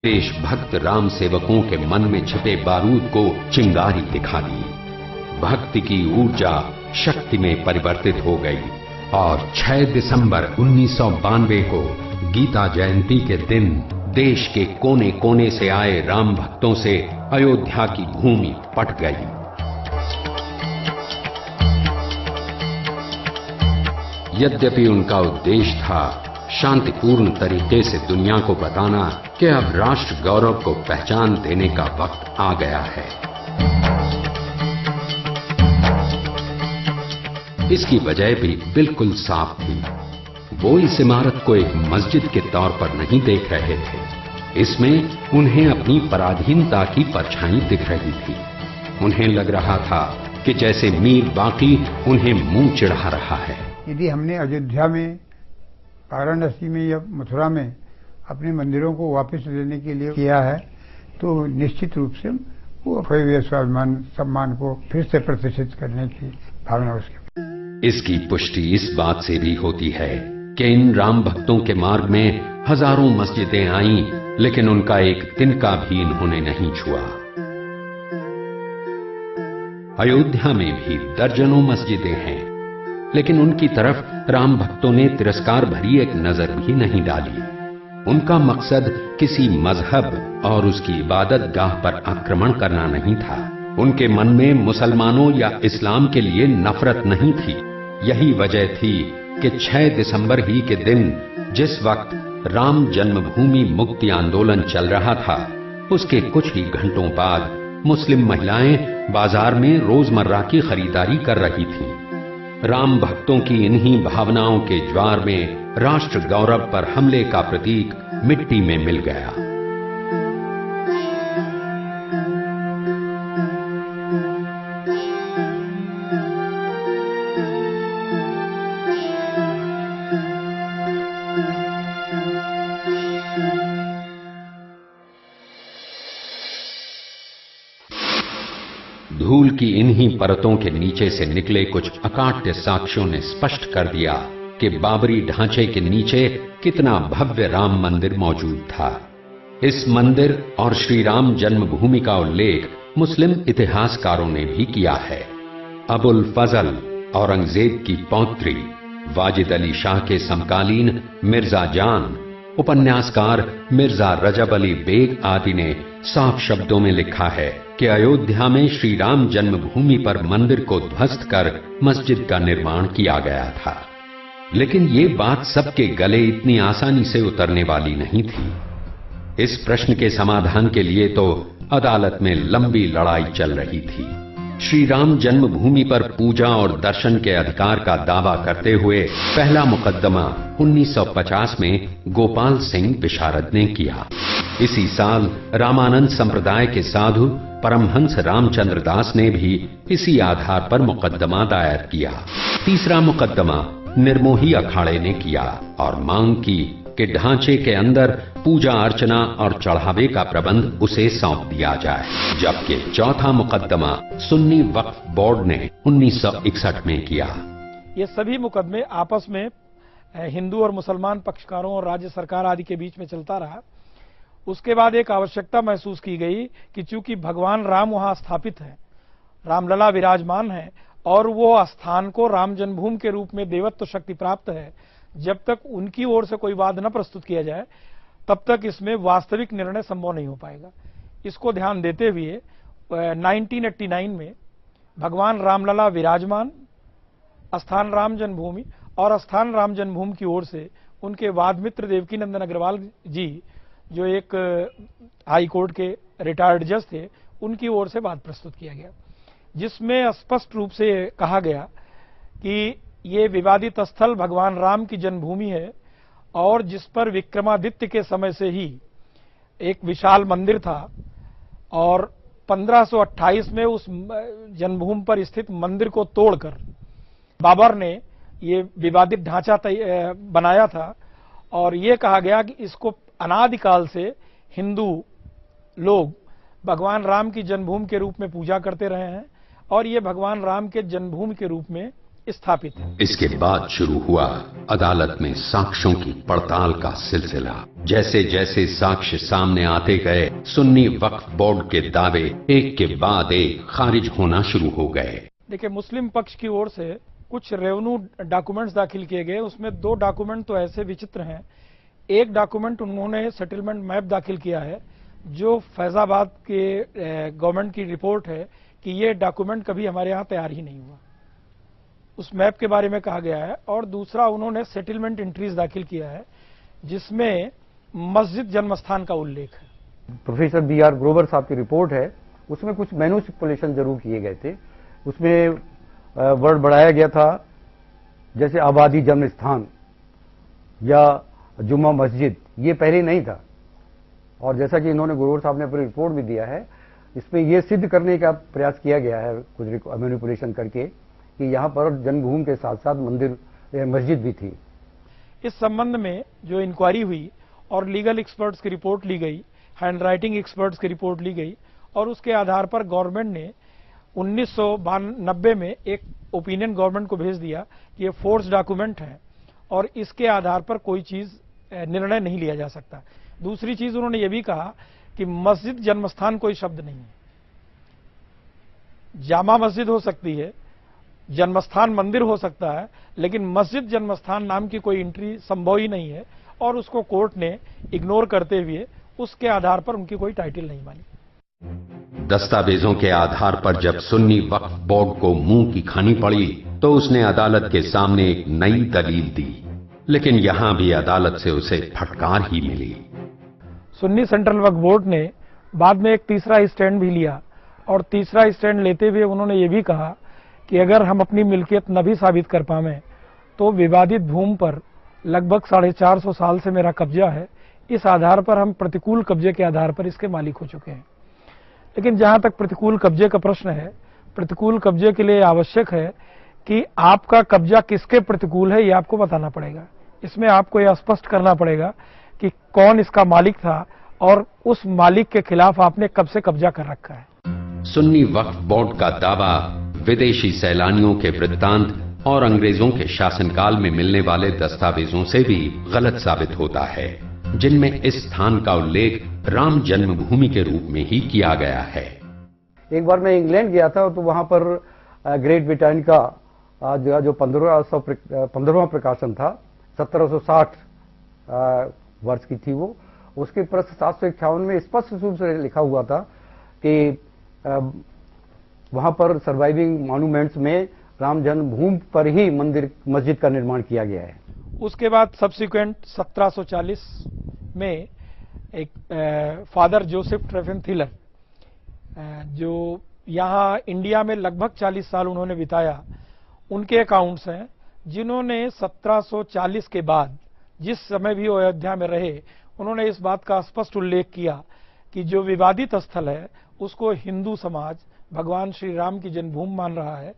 देशभक्त राम सेवकों के मन में छिपे बारूद को चिंगारी दिखा दी। भक्ति की ऊर्जा शक्ति में परिवर्तित हो गई और 6 दिसंबर 1992 को गीता जयंती के दिन देश के कोने कोने से आए राम भक्तों से अयोध्या की भूमि पट गई। यद्यपि उनका उद्देश्य था शांतिपूर्ण तरीके से दुनिया को बताना कि अब राष्ट्र गौरव को पहचान देने का वक्त आ गया है। इसकी वजह भी बिल्कुल साफ थी। वो इस इमारत को एक मस्जिद के तौर पर नहीं देख रहे थे। इसमें उन्हें अपनी पराधीनता की परछाई दिख रही थी। उन्हें लग रहा था कि जैसे मीर बाकी उन्हें मुंह चिढ़ा रहा है। यदि हमने अयोध्या में, वाराणसी में या मथुरा में अपने मंदिरों को वापस लेने के लिए किया है तो निश्चित रूप से वो खोए हुए स्वाभिमान सम्मान को फिर से प्रतिष्ठित करने की भावना उसकी। इसकी पुष्टि इस बात से भी होती है कि इन राम भक्तों के मार्ग में हजारों मस्जिदें आईं, लेकिन उनका एक तिनका भी इन्होंने नहीं छुआ। अयोध्या में भी दर्जनों मस्जिदें हैं, लेकिन उनकी तरफ राम भक्तों ने तिरस्कार भरी एक नजर भी नहीं डाली। उनका मकसद किसी मजहब और उसकी इबादत गाह पर आक्रमण करना नहीं था। उनके मन में मुसलमानों या इस्लाम के लिए नफरत नहीं थी। यही वजह थी कि 6 दिसंबर ही के दिन, जिस वक्त राम जन्मभूमि मुक्ति आंदोलन चल रहा था, उसके कुछ ही घंटों बाद मुस्लिम महिलाएं बाजार में रोजमर्रा की खरीदारी कर रही थीं। राम भक्तों की इन्हीं भावनाओं के ज्वार में राष्ट्र गौरव पर हमले का प्रतीक मिट्टी में मिल गया। धूल की इन्हीं परतों के नीचे से निकले कुछ अकाट्य साक्ष्यों ने स्पष्ट कर दिया कि बाबरी ढांचे के नीचे कितना भव्य राम मंदिर मौजूद था। इस मंदिर और श्री राम जन्मभूमि का उल्लेख मुस्लिम इतिहासकारों ने भी किया है। अबुल फजल औरंगजेब की पौत्री, वाजिद अली शाह के समकालीन मिर्जा जान, उपन्यासकार मिर्जा रजब अली बेग आदि ने साफ शब्दों में लिखा है कि अयोध्या में श्री राम जन्मभूमि पर मंदिर को ध्वस्त कर मस्जिद का निर्माण किया गया था। लेकिन ये बात सबके गले इतनी आसानी से उतरने वाली नहीं थी। इस प्रश्न के समाधान के लिए तो अदालत में लंबी लड़ाई चल रही थी। श्री राम जन्मभूमि पर पूजा और दर्शन के अधिकार का दावा करते हुए पहला मुकदमा 1950 में गोपाल सिंह विशारद ने किया। इसी साल रामानंद संप्रदाय के साधु परमहंस रामचंद्र दास ने भी इसी आधार पर मुकदमा दायर किया। तीसरा मुकदमा निर्मोही अखाड़े ने किया और मांग की कि ढांचे के अंदर पूजा अर्चना और चढ़ावे का प्रबंध उसे सौंप दिया जाए। जबकि चौथा मुकदमा सुन्नी वक्फ बोर्ड ने 1961 में किया। ये सभी मुकदमे आपस में हिंदू और मुसलमान पक्षकारों और राज्य सरकार आदि के बीच में चलता रहा। उसके बाद एक आवश्यकता महसूस की गई कि चूंकि भगवान राम वहां स्थापित है, रामलला विराजमान है और वो स्थान को राम जन्मभूमि के रूप में देवत्व शक्ति प्राप्त है, जब तक उनकी ओर से कोई वाद न प्रस्तुत किया जाए तब तक इसमें वास्तविक निर्णय संभव नहीं हो पाएगा। इसको ध्यान देते हुए 1989 में भगवान रामलला विराजमान, स्थान राम जन्मभूमि और स्थान राम जन्मभूमि की ओर से उनके वाद मित्र देवकी नंदन अग्रवाल जी, जो एक हाई कोर्ट के रिटायर्ड जज थे, उनकी ओर से वाद प्रस्तुत किया गया, जिसमें स्पष्ट रूप से कहा गया कि ये विवादित स्थल भगवान राम की जन्मभूमि है और जिस पर विक्रमादित्य के समय से ही एक विशाल मंदिर था और 1528 में उस जन्मभूमि पर स्थित मंदिर को तोड़कर बाबर ने ये विवादित ढांचा बनाया था। और ये कहा गया कि इसको अनादिकाल से हिंदू लोग भगवान राम की जन्मभूमि के रूप में पूजा करते रहे हैं और ये भगवान राम के जन्मभूमि के रूप में स्थापित है। इसके बाद शुरू हुआ अदालत में साक्ष्यों की पड़ताल का सिलसिला। जैसे जैसे साक्ष्य सामने आते गए, सुन्नी वक्फ बोर्ड के दावे एक के बाद एक खारिज होना शुरू हो गए। देखिए, मुस्लिम पक्ष की ओर से कुछ रेवेन्यू डॉक्यूमेंट्स दाखिल किए गए। उसमें 2 डॉक्यूमेंट तो ऐसे विचित्र हैं। एक डॉक्यूमेंट उन्होंने सेटलमेंट मैप दाखिल किया है, जो फैजाबाद के गवर्नमेंट की रिपोर्ट है कि ये डॉक्यूमेंट कभी हमारे यहाँ तैयार ही नहीं हुआ। उस मैप के बारे में कहा गया है। और दूसरा, उन्होंने सेटलमेंट एंट्रीज दाखिल किया है, जिसमें मस्जिद जन्मस्थान का उल्लेख है। Professor B.R. ग्रोवर साहब की रिपोर्ट है, उसमें कुछ मैनिपुलेशन जरूर किए गए थे। उसमें वर्ड बढ़ाया गया था, जैसे आबादी जन्म स्थान या जुम्मा मस्जिद, ये पहले नहीं था। और जैसा कि इन्होंने ग्रोवर साहब ने अपनी रिपोर्ट भी दिया है, इसमें यह सिद्ध करने का प्रयास किया गया है कुछ मैनिपुलेशन करके कि यहाँ पर जन्मभूमि के साथ साथ मंदिर मस्जिद भी थी। इस संबंध में जो इंक्वायरी हुई और लीगल एक्सपर्ट्स की रिपोर्ट ली गई, हैंड राइटिंग एक्सपर्ट्स की रिपोर्ट ली गई, और उसके आधार पर गवर्नमेंट ने 1992 में एक ओपिनियन गवर्नमेंट को भेज दिया कि ये फोर्स डॉक्यूमेंट है और इसके आधार पर कोई चीज निर्णय नहीं लिया जा सकता। दूसरी चीज उन्होंने ये भी कहा कि मस्जिद जन्मस्थान कोई शब्द नहीं है। जामा मस्जिद हो सकती है, जन्मस्थान मंदिर हो सकता है, लेकिन मस्जिद जन्मस्थान नाम की कोई एंट्री संभव ही नहीं है। और उसको कोर्ट ने इग्नोर करते हुए उसके आधार पर उनकी कोई टाइटल नहीं मानी। दस्तावेजों के आधार पर जब सुन्नी वक्फ बोर्ड को मुंह की खानी पड़ी, तो उसने अदालत के सामने एक नई दलील दी, लेकिन यहां भी अदालत से उसे फटकार ही मिली। सुन्नी सेंट्रल वक्फ बोर्ड ने बाद में एक तीसरा स्टैंड भी लिया, और तीसरा स्टैंड लेते हुए उन्होंने ये भी कहा कि अगर हम अपनी मिल्कियत न भी साबित कर पाएं, तो विवादित भूमि पर लगभग 450 साल से मेरा कब्जा है। इस आधार पर हम प्रतिकूल कब्जे के आधार पर इसके मालिक हो चुके हैं। लेकिन जहां तक प्रतिकूल कब्जे का प्रश्न है, प्रतिकूल कब्जे के लिए आवश्यक है कि आपका कब्जा किसके प्रतिकूल है, ये आपको बताना पड़ेगा। इसमें आपको यह स्पष्ट करना पड़ेगा कि कौन इसका मालिक था और उस मालिक के खिलाफ आपने कब से कब्जा कर रखा है। सुन्नी वक्फ बोर्ड का दावा विदेशी सैलानियों के वृत्तांत और अंग्रेजों के शासनकाल में मिलने वाले दस्तावेजों से भी गलत साबित होता है, जिनमें इस स्थान का उल्लेख राम जन्मभूमि के रूप में ही किया गया है। एक बार मैं इंग्लैंड गया था, तो वहां पर ग्रेट ब्रिटेन का जो 15वां प्रकाशन था, 1760 वर्ष की थी वो। उसके पृष्ठ 751 में स्पष्ट रूप से लिखा हुआ था कि वहां पर सर्वाइविंग मॉन्यूमेंट्स में राम जन्मभूमि पर ही मंदिर मस्जिद का निर्माण किया गया है। उसके बाद सब्सिक्वेंट 1740 में एक फादर जोसेफ ट्रेफिन थिलर, जो यहाँ इंडिया में लगभग 40 साल उन्होंने बिताया, उनके अकाउंट्स हैं, जिन्होंने 1740 के बाद जिस समय भी अयोध्या में रहे, उन्होंने इस बात का स्पष्ट उल्लेख किया कि जो विवादित स्थल है उसको हिंदू समाज भगवान श्री राम की जन्मभूमि मान रहा है।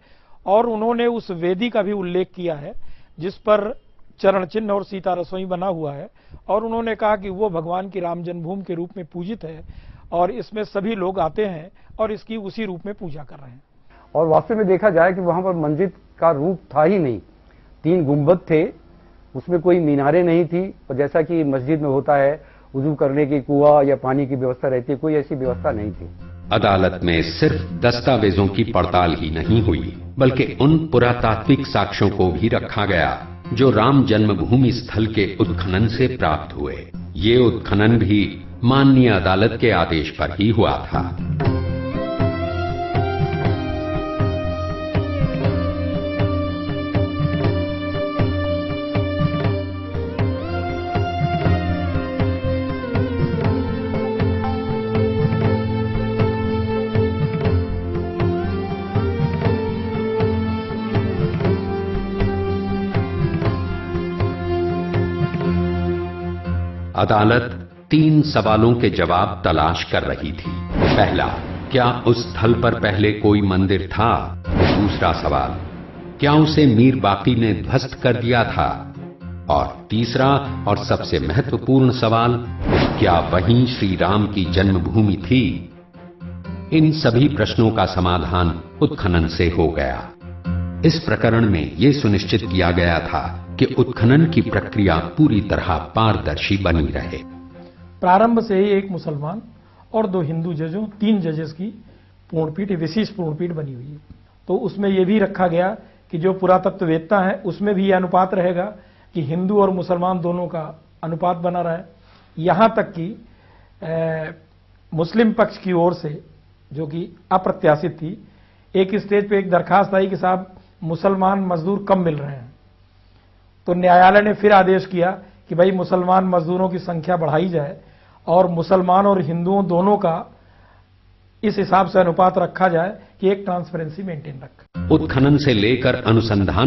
और उन्होंने उस वेदी का भी उल्लेख किया है जिस पर चरण चिन्ह और सीता रसोई बना हुआ है, और उन्होंने कहा कि वो भगवान की राम जन्मभूमि के रूप में पूजित है और इसमें सभी लोग आते हैं और इसकी उसी रूप में पूजा कर रहे हैं। और वास्तव में देखा जाए कि वहां पर मस्जिद का रूप था ही नहीं। 3 गुंबद थे, उसमें कोई मीनारें नहीं थी, और जैसा कि मस्जिद में होता है वुजू करने की कुआं या पानी की व्यवस्था रहती है, कोई ऐसी व्यवस्था नहीं थी। अदालत में सिर्फ दस्तावेजों की पड़ताल ही नहीं हुई, बल्कि उन पुरातात्विक साक्ष्यों को भी रखा गया जो राम जन्मभूमि स्थल के उत्खनन से प्राप्त हुए। ये उत्खनन भी माननीय अदालत के आदेश पर ही हुआ था। अदालत 3 सवालों के जवाब तलाश कर रही थी। पहला, क्या उस स्थल पर पहले कोई मंदिर था? दूसरा सवाल, क्या उसे मीर बाकी ने ध्वस्त कर दिया था? और तीसरा और सबसे महत्वपूर्ण सवाल, क्या वहीं श्री राम की जन्मभूमि थी? इन सभी प्रश्नों का समाधान उत्खनन से हो गया। इस प्रकरण में यह सुनिश्चित किया गया था कि उत्खनन की प्रक्रिया पूरी तरह पारदर्शी बनी रहे। प्रारंभ से ही एक मुसलमान और 2 हिंदू जजों, 3 जजेस की पूर्णपीठ, विशेष पूर्णपीठ बनी हुई है। तो उसमें यह भी रखा गया कि जो पुरातत्ववेत्ता है उसमें भी यह अनुपात रहेगा कि हिंदू और मुसलमान दोनों का अनुपात बना रहा है। यहां तक कि मुस्लिम पक्ष की ओर से, जो कि अप्रत्याशित थी, एक स्टेज पे एक दरखास्त आई कि साहब मुसलमान मजदूर कम मिल रहे हैं। तो न्यायालय ने फिर आदेश किया कि भाई मुसलमान मजदूरों की संख्या बढ़ाई जाए और मुसलमान और हिंदुओं दोनों का इस हिसाब से अनुपात रखा जाए कि एक ट्रांसपेरेंसी मेंटेन रखे। उत्खनन से लेकर अनुसंधान